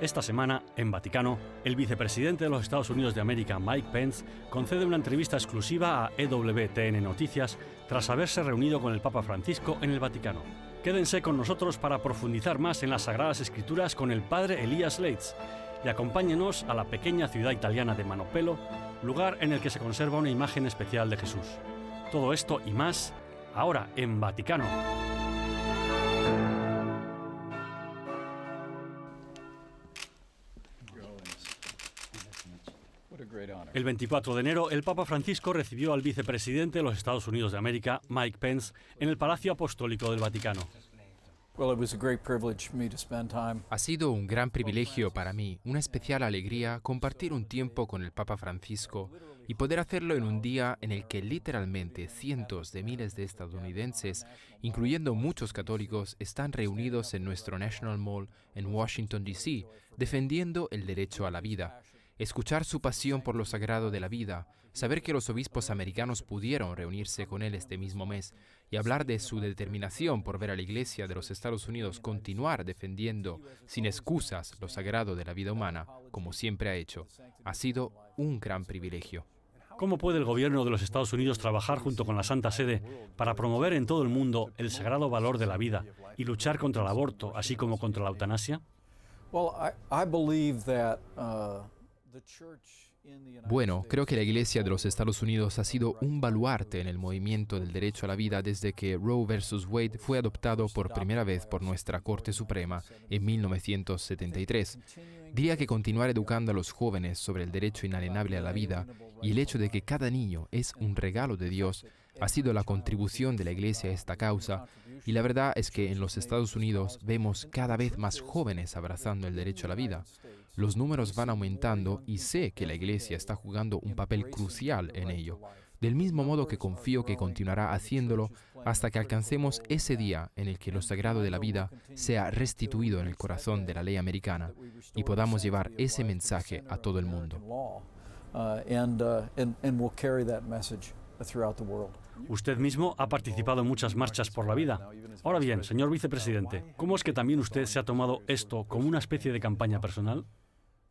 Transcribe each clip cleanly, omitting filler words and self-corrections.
Esta semana, en Vaticano, el vicepresidente de los Estados Unidos de América, Mike Pence, concede una entrevista exclusiva a EWTN Noticias tras haberse reunido con el Papa Francisco en el Vaticano. Quédense con nosotros para profundizar más en las Sagradas Escrituras con el padre Elías Leitz y acompáñenos a la pequeña ciudad italiana de Manopelo, lugar en el que se conserva una imagen especial de Jesús. Todo esto y más, ahora en Vaticano. El 24 de enero, el Papa Francisco recibió al vicepresidente de los Estados Unidos de América, Mike Pence, en el Palacio Apostólico del Vaticano. Ha sido un gran privilegio para mí, una especial alegría compartir un tiempo con el Papa Francisco y poder hacerlo en un día en el que literalmente cientos de miles de estadounidenses, incluyendo muchos católicos, están reunidos en nuestro National Mall en Washington, D.C., defendiendo el derecho a la vida. Escuchar su pasión por lo sagrado de la vida, saber que los obispos americanos pudieron reunirse con él este mismo mes y hablar de su determinación por ver a la Iglesia de los Estados Unidos continuar defendiendo sin excusas lo sagrado de la vida humana, como siempre ha hecho, ha sido un gran privilegio. ¿Cómo puede el gobierno de los Estados Unidos trabajar junto con la Santa Sede para promover en todo el mundo el sagrado valor de la vida y luchar contra el aborto, así como contra la eutanasia? Bueno, creo que la Iglesia de los Estados Unidos ha sido un baluarte en el movimiento del derecho a la vida desde que Roe versus Wade fue adoptado por primera vez por nuestra Corte Suprema en 1973. Diría que continuar educando a los jóvenes sobre el derecho inalienable a la vida y el hecho de que cada niño es un regalo de Dios ha sido la contribución de la Iglesia a esta causa, y la verdad es que en los Estados Unidos vemos cada vez más jóvenes abrazando el derecho a la vida. Los números van aumentando y sé que la Iglesia está jugando un papel crucial en ello, del mismo modo que confío que continuará haciéndolo hasta que alcancemos ese día en el que lo sagrado de la vida sea restituido en el corazón de la ley americana y podamos llevar ese mensaje a todo el mundo. Usted mismo ha participado en muchas marchas por la vida. Ahora bien, señor vicepresidente, ¿cómo es que también usted se ha tomado esto como una especie de campaña personal?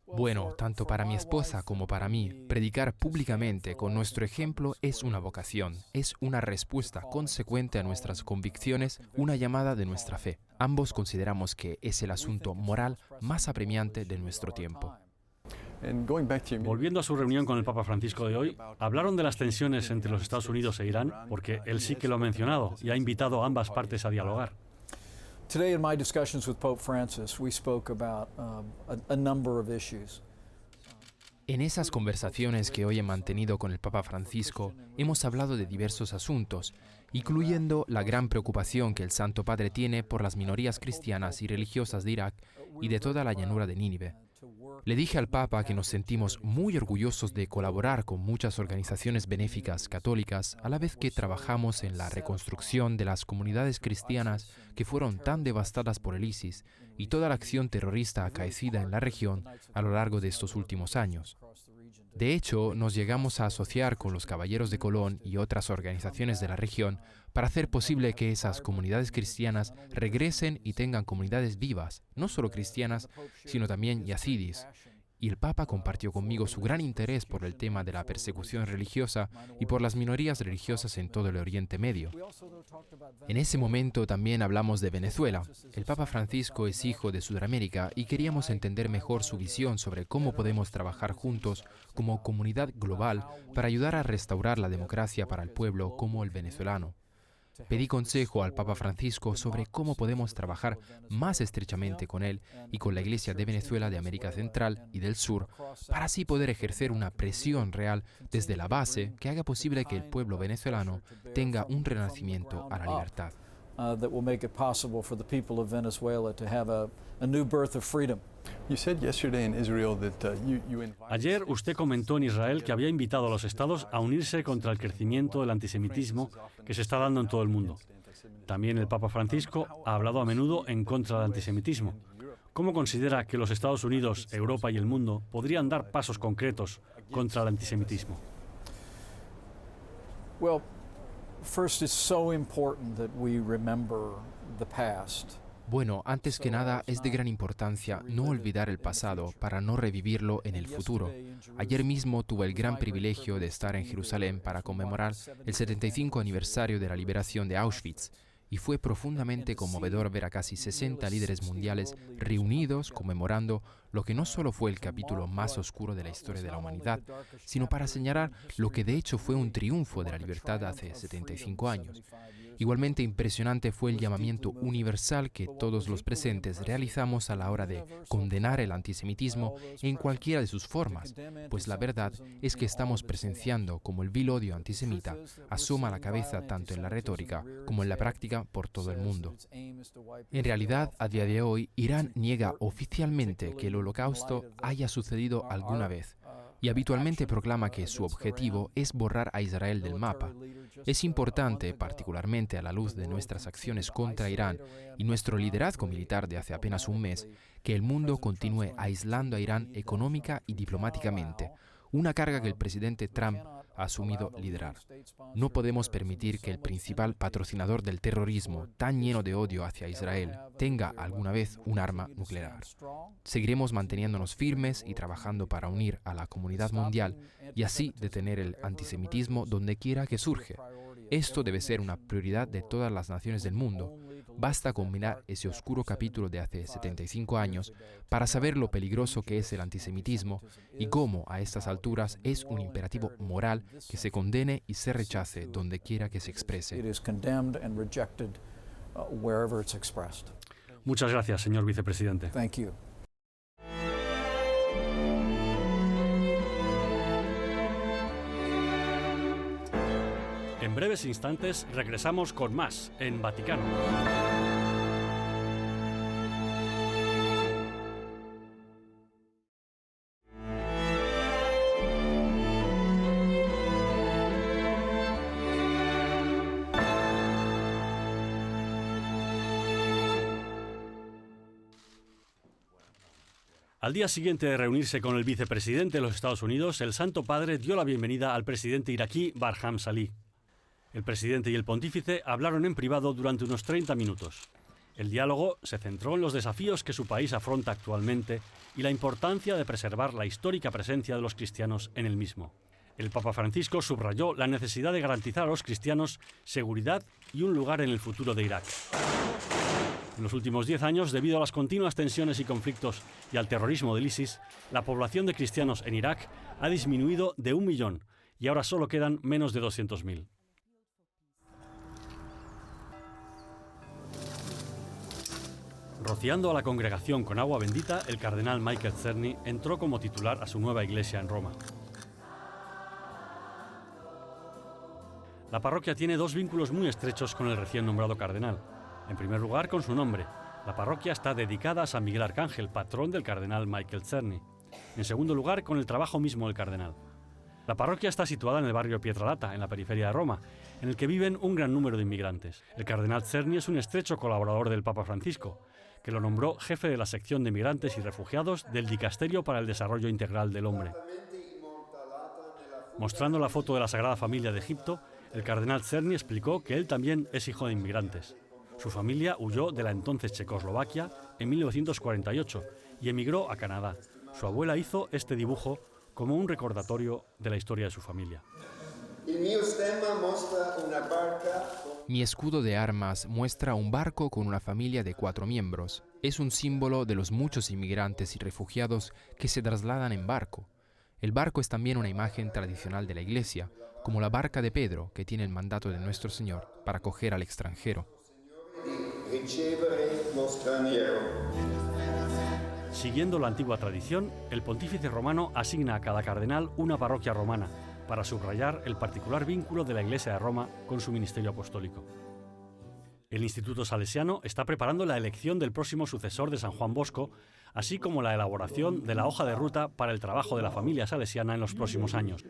Bueno, tanto para mi esposa como para mí, predicar públicamente con nuestro ejemplo es una vocación, es una respuesta consecuente a nuestras convicciones, una llamada de nuestra fe. Ambos consideramos que es el asunto moral más apremiante de nuestro tiempo. Volviendo a su reunión con el Papa Francisco de hoy, ¿hablaron de las tensiones entre los Estados Unidos e Irán? Porque él sí que lo ha mencionado y ha invitado a ambas partes a dialogar. Today in my discussions with Pope Francis, we spoke about a number of issues. En esas conversaciones que hoy he mantenido con el Papa Francisco, hemos hablado de diversos asuntos, incluyendo la gran preocupación que el Santo Padre tiene por las minorías cristianas y religiosas de Irak y de toda la llanura de Nínive. Le dije al Papa que nos sentimos muy orgullosos de colaborar con muchas organizaciones benéficas católicas a la vez que trabajamos en la reconstrucción de las comunidades cristianas que fueron tan devastadas por el ISIS y toda la acción terrorista acaecida en la región a lo largo de estos últimos años. De hecho, nos llegamos a asociar con los Caballeros de Colón y otras organizaciones de la región para hacer posible que esas comunidades cristianas regresen y tengan comunidades vivas, no solo cristianas, sino también yazidis. Y el Papa compartió conmigo su gran interés por el tema de la persecución religiosa y por las minorías religiosas en todo el Oriente Medio. En ese momento también hablamos de Venezuela. El Papa Francisco es hijo de Sudamérica y queríamos entender mejor su visión sobre cómo podemos trabajar juntos como comunidad global para ayudar a restaurar la democracia para el pueblo como el venezolano. Pedí consejo al Papa Francisco sobre cómo podemos trabajar más estrechamente con él y con la Iglesia de Venezuela de América Central y del Sur para así poder ejercer una presión real desde la base que haga posible que el pueblo venezolano tenga un renacimiento a la libertad. Ayer usted comentó en Israel que había invitado a los estados a unirse contra el crecimiento del antisemitismo que se está dando en todo el mundo. También el Papa Francisco ha hablado a menudo en contra del antisemitismo. ¿Cómo considera que los Estados Unidos, Europa y el mundo podrían dar pasos concretos contra el antisemitismo? First, it's so important that we remember the past. Bueno, antes que nada, es de gran importancia no olvidar el pasado para no revivirlo en el futuro. Ayer mismo tuve el gran privilegio de estar en Jerusalén para conmemorar el 75 aniversario de la liberación de Auschwitz, y fue profundamente conmovedor ver a casi 60 líderes mundiales reunidos conmemorando lo que no solo fue el capítulo más oscuro de la historia de la humanidad, sino para señalar lo que de hecho fue un triunfo de la libertad hace 75 años. Igualmente impresionante fue el llamamiento universal que todos los presentes realizamos a la hora de condenar el antisemitismo en cualquiera de sus formas, pues la verdad es que estamos presenciando cómo el vil odio antisemita asoma la cabeza tanto en la retórica como en la práctica por todo el mundo. En realidad, a día de hoy, Irán niega oficialmente que el Holocausto haya sucedido alguna vez, y habitualmente proclama que su objetivo es borrar a Israel del mapa. Es importante, particularmente a la luz de nuestras acciones contra Irán y nuestro liderazgo militar de hace apenas un mes, que el mundo continúe aislando a Irán económica y diplomáticamente, una carga que el presidente Trump ha asumido liderar. No podemos permitir que el principal patrocinador del terrorismo, tan lleno de odio hacia Israel, tenga alguna vez un arma nuclear. Seguiremos manteniéndonos firmes y trabajando para unir a la comunidad mundial y así detener el antisemitismo donde quiera que surge. Esto debe ser una prioridad de todas las naciones del mundo. Basta con mirar ese oscuro capítulo de hace 75 años para saber lo peligroso que es el antisemitismo y cómo a estas alturas es un imperativo moral que se condene y se rechace donde quiera que se exprese. Muchas gracias, señor vicepresidente. Thank you. En breves instantes regresamos con más en Vaticano. Al día siguiente de reunirse con el vicepresidente de los Estados Unidos, el Santo Padre dio la bienvenida al presidente iraquí Barham Salih. El presidente y el pontífice hablaron en privado durante unos 30 minutos. El diálogo se centró en los desafíos que su país afronta actualmente y la importancia de preservar la histórica presencia de los cristianos en el mismo. El Papa Francisco subrayó la necesidad de garantizar a los cristianos seguridad y un lugar en el futuro de Irak. En los últimos 10 años, debido a las continuas tensiones y conflictos y al terrorismo del ISIS, la población de cristianos en Irak ha disminuido de 1 millón y ahora solo quedan menos de 200.000. Rociando a la congregación con agua bendita, el cardenal Michael Czerny entró como titular a su nueva iglesia en Roma. La parroquia tiene dos vínculos muy estrechos con el recién nombrado cardenal. En primer lugar, con su nombre. La parroquia está dedicada a San Miguel Arcángel, patrón del cardenal Michael Czerny. En segundo lugar, con el trabajo mismo del cardenal. La parroquia está situada en el barrio Pietralata, en la periferia de Roma, en el que viven un gran número de inmigrantes. El cardenal Czerny es un estrecho colaborador del Papa Francisco, que lo nombró jefe de la sección de migrantes y refugiados del Dicasterio para el Desarrollo Integral del Hombre. Mostrando la foto de la Sagrada Familia de Egipto, el cardenal Czerny explicó que él también es hijo de inmigrantes. Su familia huyó de la entonces Checoslovaquia en 1948 y emigró a Canadá. Su abuela hizo este dibujo como un recordatorio de la historia de su familia. Mi escudo de armas muestra un barco con una familia de 4 miembros. Es un símbolo de los muchos inmigrantes y refugiados que se trasladan en barco. El barco es también una imagen tradicional de la Iglesia, como la barca de Pedro, que tiene el mandato de nuestro Señor para acoger al extranjero. Siguiendo la antigua tradición, el pontífice romano asigna a cada cardenal una parroquia romana para subrayar el particular vínculo de la Iglesia de Roma con su ministerio apostólico. El Instituto Salesiano está preparando la elección del próximo sucesor de San Juan Bosco, así como la elaboración de la hoja de ruta para el trabajo de la familia salesiana en los próximos años.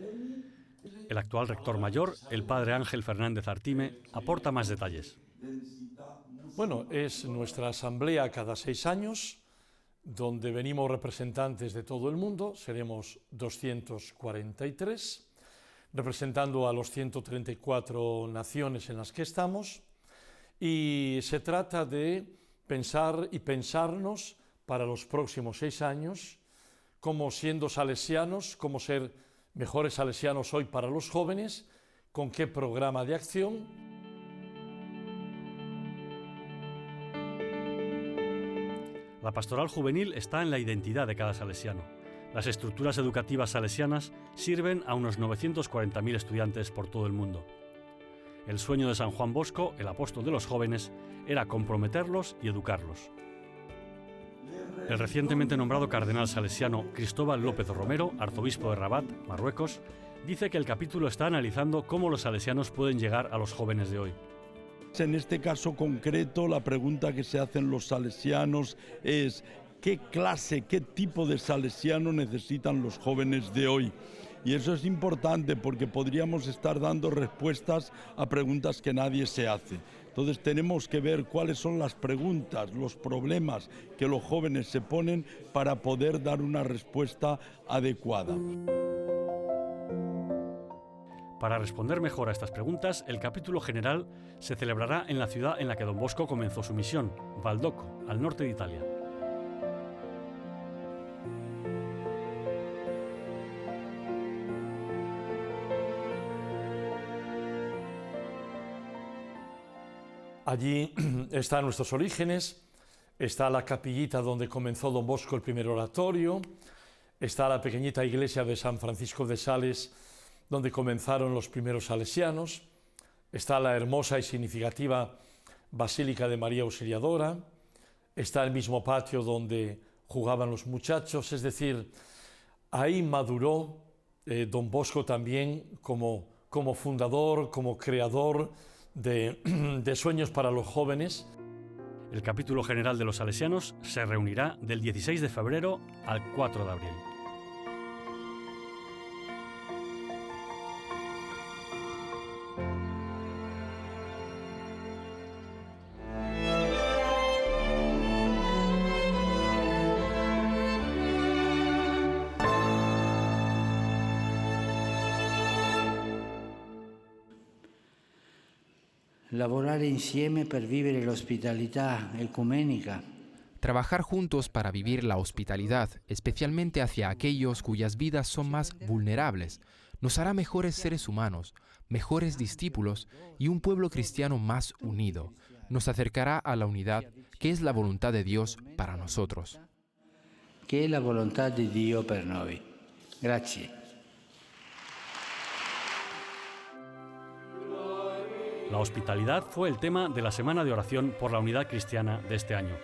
El actual rector mayor, el padre Ángel Fernández Artime, aporta más detalles. Bueno, es nuestra asamblea cada 6 años, donde venimos representantes de todo el mundo, seremos 243, representando a los 134 naciones en las que estamos, y se trata de pensar y pensarnos para los próximos 6 años, cómo siendo salesianos, cómo ser mejores salesianos hoy para los jóvenes, con qué programa de acción. La pastoral juvenil está en la identidad de cada salesiano. Las estructuras educativas salesianas sirven a unos 940.000 estudiantes por todo el mundo. El sueño de San Juan Bosco, el apóstol de los jóvenes, era comprometerlos y educarlos. El recientemente nombrado cardenal salesiano Cristóbal López Romero, arzobispo de Rabat, Marruecos, dice que el capítulo está analizando cómo los salesianos pueden llegar a los jóvenes de hoy. En este caso concreto, la pregunta que se hacen los salesianos es ¿qué clase, qué tipo de salesiano necesitan los jóvenes de hoy? Y eso es importante porque podríamos estar dando respuestas a preguntas que nadie se hace. Entonces tenemos que ver cuáles son las preguntas, los problemas que los jóvenes se ponen para poder dar una respuesta adecuada. Para responder mejor a estas preguntas, el capítulo general se celebrará en la ciudad en la que Don Bosco comenzó su misión, Valdocco, al norte de Italia. Allí están nuestros orígenes, está la capillita donde comenzó Don Bosco el primer oratorio, está la pequeñita iglesia de San Francisco de Sales, donde comenzaron los primeros salesianos, está la hermosa y significativa Basílica de María Auxiliadora, está el mismo patio donde jugaban los muchachos, es decir, ahí maduró Don Bosco también como fundador, como creador de sueños para los jóvenes. El capítulo general de los salesianos se reunirá del 16 de febrero al 4 de abril. Lavorare insieme per vivere l'ospitalità ecumenica. Trabajar juntos para vivir la hospitalidad, especialmente hacia aquellos cuyas vidas son más vulnerables, nos hará mejores seres humanos, mejores discípulos y un pueblo cristiano más unido. Nos acercará a la unidad que es la voluntad de Dios para nosotros. Che è la volontà di Dio per noi. Grazie. La hospitalidad fue el tema de la Semana de Oración por la Unidad Cristiana de este año.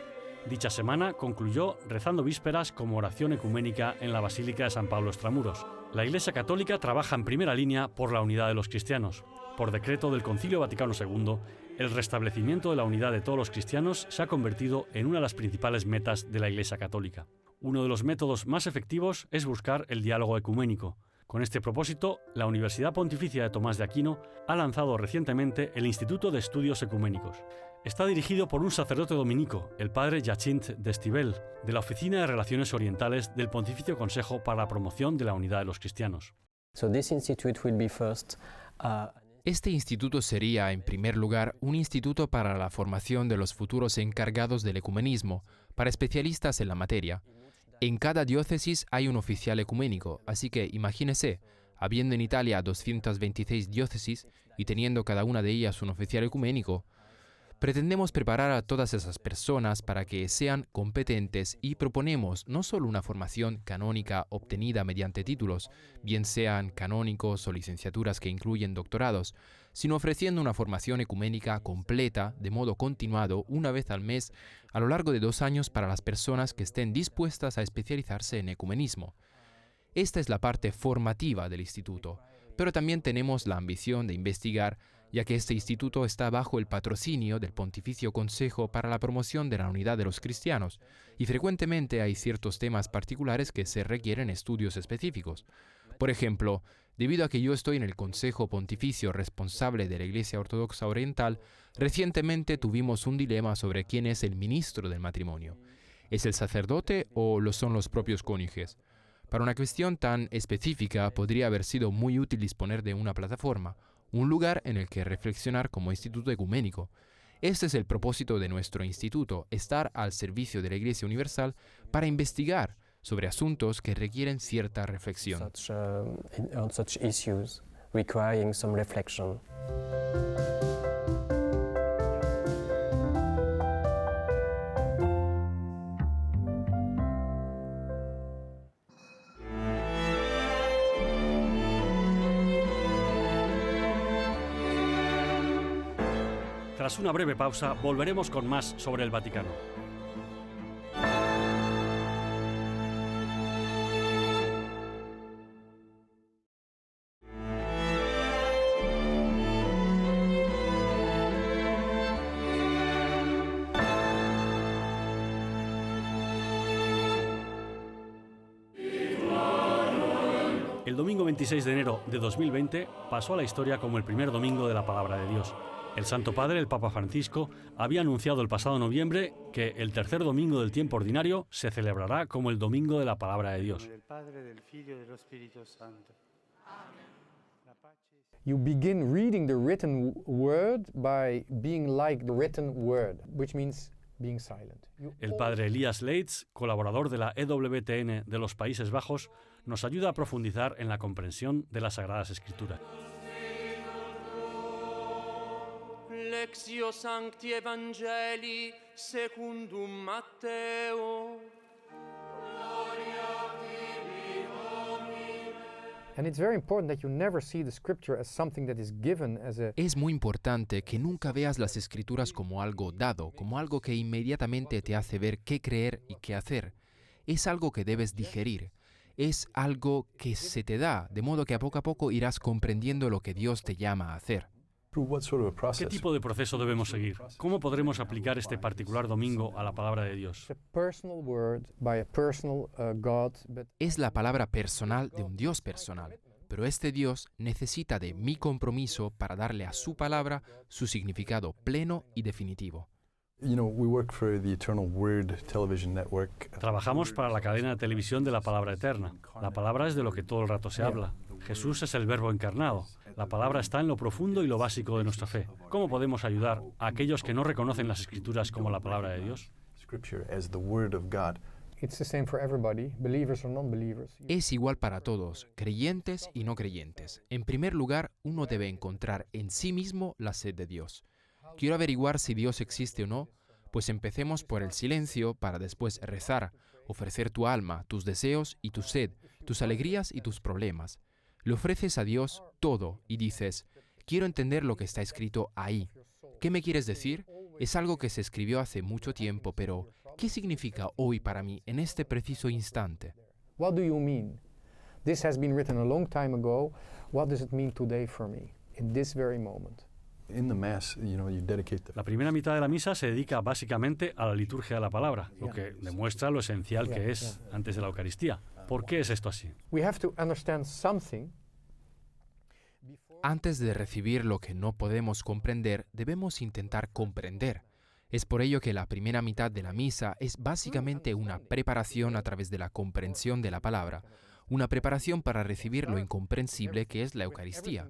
Dicha semana concluyó rezando vísperas como oración ecuménica en la Basílica de San Pablo Extramuros. La Iglesia Católica trabaja en primera línea por la unidad de los cristianos. Por decreto del Concilio Vaticano II, el restablecimiento de la unidad de todos los cristianos se ha convertido en una de las principales metas de la Iglesia Católica. Uno de los métodos más efectivos es buscar el diálogo ecuménico. Con este propósito, la Universidad Pontificia de Tomás de Aquino ha lanzado recientemente el Instituto de Estudios Ecuménicos. Está dirigido por un sacerdote dominico, el padre Jacint d'Estivel, de la Oficina de Relaciones Orientales del Pontificio Consejo para la Promoción de la Unidad de los Cristianos. Este instituto sería, en primer lugar, un instituto para la formación de los futuros encargados del ecumenismo, para especialistas en la materia. En cada diócesis hay un oficial ecuménico, así que imagínese, habiendo en Italia 226 diócesis y teniendo cada una de ellas un oficial ecuménico, pretendemos preparar a todas esas personas para que sean competentes y proponemos no solo una formación canónica obtenida mediante títulos, bien sean canónicos o licenciaturas que incluyen doctorados, sino ofreciendo una formación ecuménica completa de modo continuado una vez al mes a lo largo de 2 años para las personas que estén dispuestas a especializarse en ecumenismo. Esta es la parte formativa del instituto, pero también tenemos la ambición de investigar, ya que este instituto está bajo el patrocinio del Pontificio Consejo para la Promoción de la Unidad de los Cristianos, y frecuentemente hay ciertos temas particulares que se requieren estudios específicos. Por ejemplo, debido a que yo estoy en el Consejo Pontificio responsable de la Iglesia Ortodoxa Oriental, recientemente tuvimos un dilema sobre quién es el ministro del matrimonio. ¿Es el sacerdote o lo son los propios cónyuges? Para una cuestión tan específica podría haber sido muy útil disponer de una plataforma, un lugar en el que reflexionar como instituto ecuménico. Este es el propósito de nuestro instituto, estar al servicio de la Iglesia Universal para investigar sobre asuntos que requieren cierta reflexión. Such issues requiring some reflection. Tras una breve pausa, volveremos con más sobre el Vaticano. El domingo 26 de enero de 2020 pasó a la historia como el primer domingo de la Palabra de Dios. El Santo Padre, el Papa Francisco, había anunciado el pasado noviembre que el tercer domingo del tiempo ordinario se celebrará como el Domingo de la Palabra de Dios. You begin reading the written word by being like the written word, which means being silent. El padre Elias Leitz, colaborador de la EWTN de los Países Bajos, nos ayuda a profundizar en la comprensión de las Sagradas Escrituras. Lectio Sancti Evangelii secundum Matteo. And it's very important that you never see the scripture as something that is given as a Es muy importante que nunca veas las Escrituras como algo dado, como algo que inmediatamente te hace ver qué creer y qué hacer. Es algo que debes digerir. Es algo que se te da, de modo que a poco irás comprendiendo lo que Dios te llama a hacer. ¿Qué tipo de proceso debemos seguir? ¿Cómo podremos aplicar este particular domingo a la palabra de Dios? It's a personal word by a personal God, but Es la palabra personal de un Dios personal, pero este Dios necesita de mi compromiso para darle a su palabra su significado pleno y definitivo. You know, we work for the Eternal Word television network. Trabajamos para la cadena de televisión de la Palabra Eterna. La palabra es de lo que todo el rato se habla. Jesús es el Verbo encarnado. La palabra está en lo profundo y lo básico de nuestra fe. ¿Cómo podemos ayudar a aquellos que no reconocen las Escrituras como la palabra de Dios? Scripture as the Word of God. it's the same for everybody, believers or non-believers. Es igual para todos, creyentes y no creyentes. En primer lugar, uno debe encontrar en sí mismo la sed de Dios. ¿Quiero averiguar si Dios existe o no? Pues empecemos por el silencio para después rezar, ofrecer tu alma, tus deseos y tu sed, tus alegrías y tus problemas. Le ofreces a Dios todo y dices, quiero entender lo que está escrito ahí. ¿Qué me quieres decir? Es algo que se escribió hace mucho tiempo, pero ¿qué significa hoy para mí en este preciso instante? What do you mean? This has been written a long time ago. What does it mean today for me, in this very moment? In the Mass, you dedicate the... La primera mitad de la misa se dedica básicamente a la liturgia de la palabra, lo que demuestra lo esencial que es antes de la Eucaristía. ¿Por qué es esto así? We have to understand something. Antes de recibir lo que no podemos comprender, debemos intentar comprender. Es por ello que la primera mitad de la misa es básicamente una preparación a través de la comprensión de la palabra, una preparación para recibir lo incomprensible que es la Eucaristía.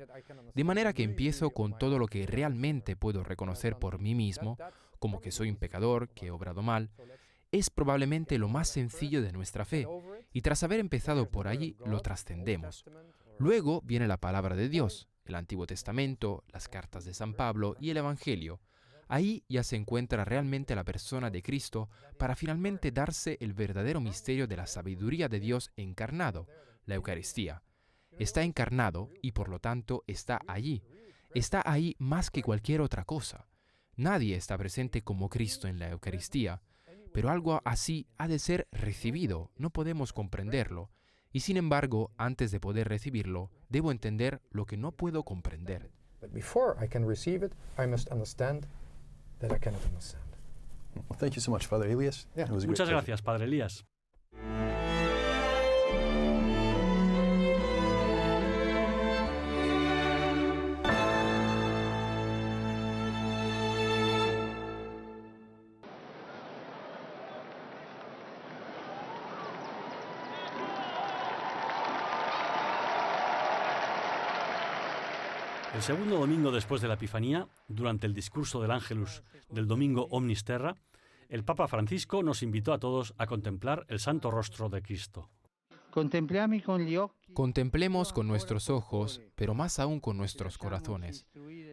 De manera que empiezo con todo lo que realmente puedo reconocer por mí mismo, como que soy un pecador, que he obrado mal. Es probablemente lo más sencillo de nuestra fe, y tras haber empezado por allí, lo trascendemos. Luego viene la palabra de Dios, el Antiguo Testamento, las cartas de San Pablo y el Evangelio. Ahí ya se encuentra realmente la persona de Cristo para finalmente darse el verdadero misterio de la sabiduría de Dios encarnado, la Eucaristía. Está encarnado y por lo tanto está allí. Está ahí más que cualquier otra cosa. Nadie está presente como Cristo en la Eucaristía, pero algo así ha de ser recibido, no podemos comprenderlo. Y sin embargo, antes de poder recibirlo, debo entender lo que no puedo comprender. But before I can receive it, I must understand that I cannot understand. Well, thank you so much, Father Elias. Yeah. It was a great Muchas pleasure. gracias, Padre Elías. El segundo domingo después de la Epifanía, durante el discurso del Ángelus del domingo Omnis Terra, el Papa Francisco nos invitó a todos a contemplar el santo rostro de Cristo. Contemplemos con nuestros ojos, pero más aún con nuestros corazones,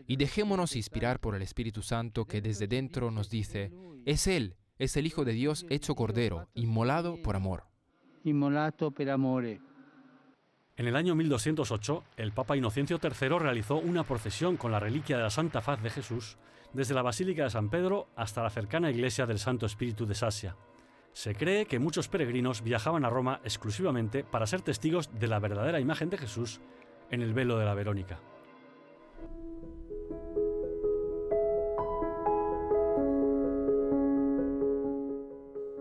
y dejémonos inspirar por el Espíritu Santo que desde dentro nos dice, es Él, es el Hijo de Dios hecho Cordero, inmolado por amor. Immolato per amore. En el año 1208, el Papa Inocencio III realizó una procesión con la reliquia de la Santa Faz de Jesús desde la Basílica de San Pedro hasta la cercana iglesia del Santo Espíritu de Sasia. Se cree que muchos peregrinos viajaban a Roma exclusivamente para ser testigos de la verdadera imagen de Jesús en el velo de la Verónica.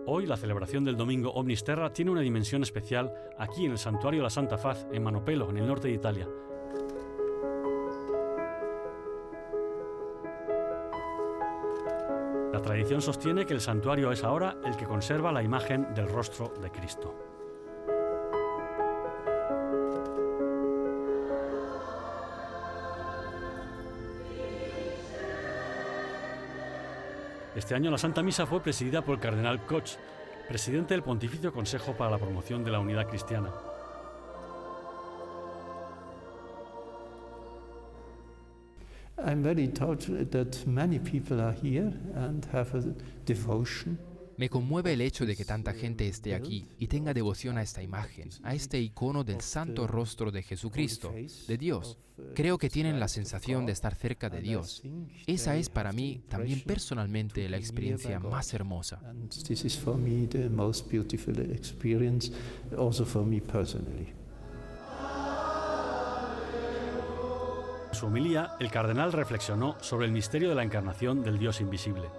Hoy la celebración del domingo Omnis Terra tiene una dimensión especial aquí en el Santuario de la Santa Faz, en Manopelo, en el norte de Italia. La tradición sostiene que el santuario es ahora el que conserva la imagen del rostro de Cristo. Este año la Santa Misa fue presidida por el cardenal Koch, presidente del Pontificio Consejo para la Promoción de la Unidad Cristiana. I'm very touched that many people are here and have a devotion. Me conmueve el hecho de que tanta gente esté aquí y tenga devoción a esta imagen, a este icono del santo rostro de Jesucristo, de Dios. Creo que tienen la sensación de estar cerca de Dios. Esa es para mí también personalmente la experiencia más hermosa. This is for me the most beautiful experience, also for me personally. En su homilía, el cardenal reflexionó sobre el misterio de la encarnación del Dios invisible.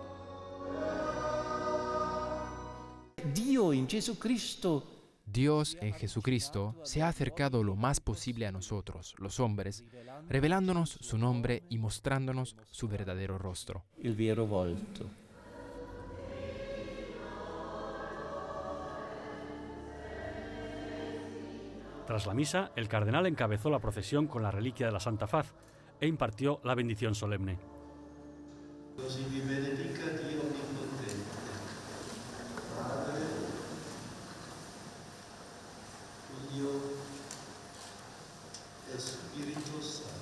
Dios en Jesucristo se ha acercado lo más posible a nosotros, los hombres, revelándonos su nombre y mostrándonos su verdadero rostro. Il vero volto. Tras la misa, el cardenal encabezó la procesión con la reliquia de la Santa Faz e impartió la bendición solemne. Così vi benedica Dio Onnipotente, Padre, Figlio e Spirito Santo.